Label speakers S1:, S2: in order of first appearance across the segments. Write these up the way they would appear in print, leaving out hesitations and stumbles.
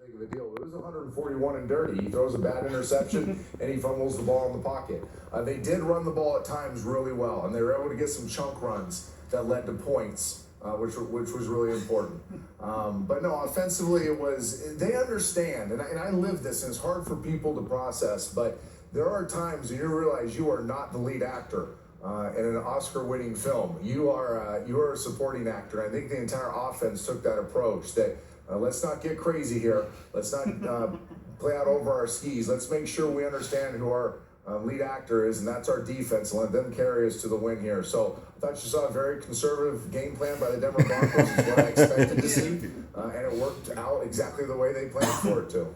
S1: Big of a deal. It was 141 and dirty. He throws a bad interception and he fumbles the ball in the pocket. They did run the ball at times really well, and they were able to get some chunk runs that led to points, which was really important. But no, offensively, it was, they understand, and I live this, and it's hard for people to process, but there are times when you realize you are not the lead actor in an Oscar-winning film. You are a supporting actor. I think the entire offense took that approach that let's not get crazy here. Let's not play out over our skis. Let's make sure we understand who our lead actor is, and that's our defense, and let them carry us to the win here. So I thought you saw a very conservative game plan by the Denver Broncos. Is what I expected to see, and it worked out exactly the way they planned for it to.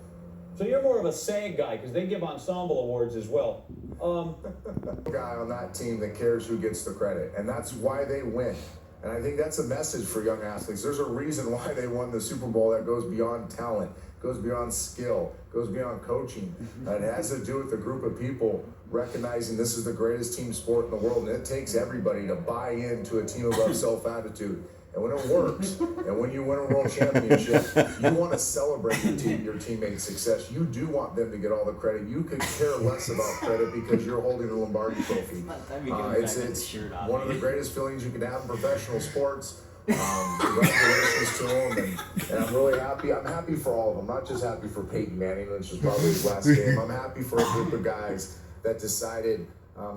S2: So you're more of a SAG guy, because they give ensemble awards as well.
S1: Guy on that team that cares who gets the credit, and that's why they win. And I think that's a message for young athletes. There's a reason why they won the Super Bowl that goes beyond talent, goes beyond skill, goes beyond coaching. And it has to do with a group of people recognizing this is the greatest team sport in the world, and it takes everybody to buy into a team above self attitude. And when it works, and when you win a world championship, you want to celebrate your teammates' success. You do want them to get all the credit. You could care less about credit because you're holding the Lombardi Trophy. It's one of the greatest feelings you can have in professional sports. Congratulations to them, and I'm really happy. I'm happy for all of them. I'm not just happy for Peyton Manning, which is probably his last game. I'm happy for a group of guys that decided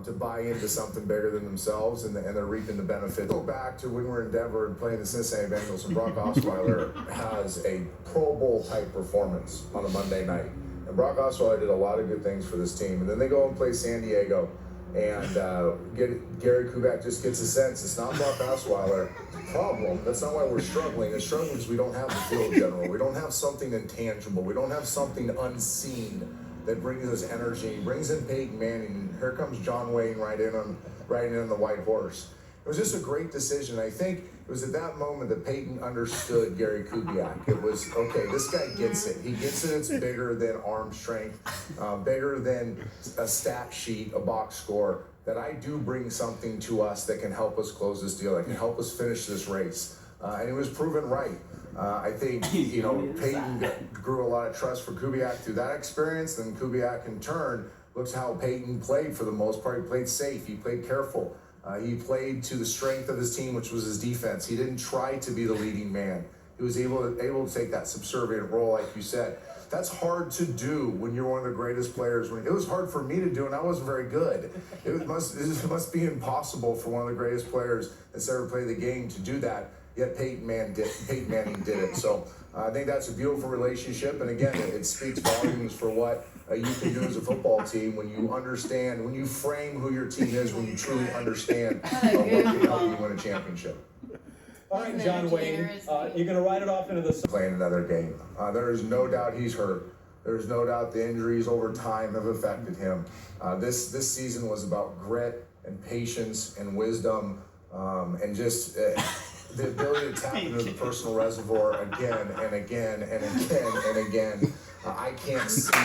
S1: to buy into something bigger than themselves, and they're reaping the benefit. Go back to when we were in Denver and playing the Cincinnati Bengals, and Brock Osweiler has a Pro Bowl type performance on a Monday night. And Brock Osweiler did a lot of good things for this team. And then they go and play San Diego, and Gary Kubiak just gets a sense it's not Brock Osweiler problem. That's not why we're struggling. It's struggling because we don't have the field general. We don't have something intangible. We don't have something unseen that brings us energy. Brings in Peyton Manning. Here comes John Wayne right in on the white horse. It was just a great decision. I think it was at that moment that Peyton understood Gary Kubiak. It was, okay, this guy gets it. He gets it. It's bigger than arm strength, bigger than a stat sheet, a box score, that I do bring something to us that can help us close this deal, that can help us finish this race. And it was proven right. I think, Peyton grew a lot of trust for Kubiak through that experience. Then Kubiak, in turn, looks how Peyton played for the most part. He played safe. He played careful. He played to the strength of his team, which was his defense. He didn't try to be the leading man. He was able to take that subservient role, like you said. That's hard to do when you're one of the greatest players. It was hard for me to do, and I wasn't very good. It must be impossible for one of the greatest players that's ever played the game to do that. Yet Peyton Manning did it. So I think that's a beautiful relationship. And again, it speaks volumes for what you can do as a football team when you understand, when you frame who your team is, when you truly understand what can help you win a championship.
S2: All right, John Wayne, you're going to ride it off into the...
S1: Playing another game. There is no doubt he's hurt. There's no doubt the injuries over time have affected him. This season was about grit and patience and wisdom and just... the ability to tap into the personal reservoir again and again and again and again. I can't see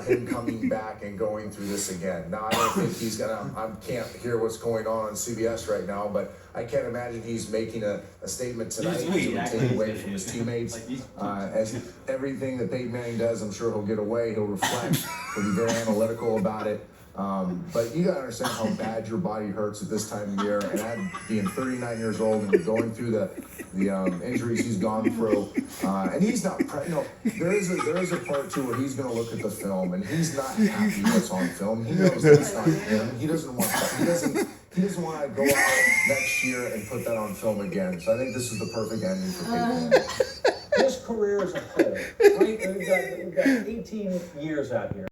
S1: him coming back and going through this again. Now, I don't think he's gonna, I can't hear what's going on CBS right now, but I can't imagine he's making a statement tonight to take away from his teammates. As everything that Peyton Manning does, I'm sure he'll get away, he'll reflect, he'll be very analytical about it. But you gotta understand how bad your body hurts at this time of year, and being 39 years old and going through the injuries he's gone through, and he's not. There is a part too where he's gonna look at the film and he's not happy what's on film. He knows that's not him. He doesn't want that. He doesn't want to go out next year and put that on film again. So I think this is the perfect ending for Peyton.
S2: His career as a whole, right? We've got 18 years out here.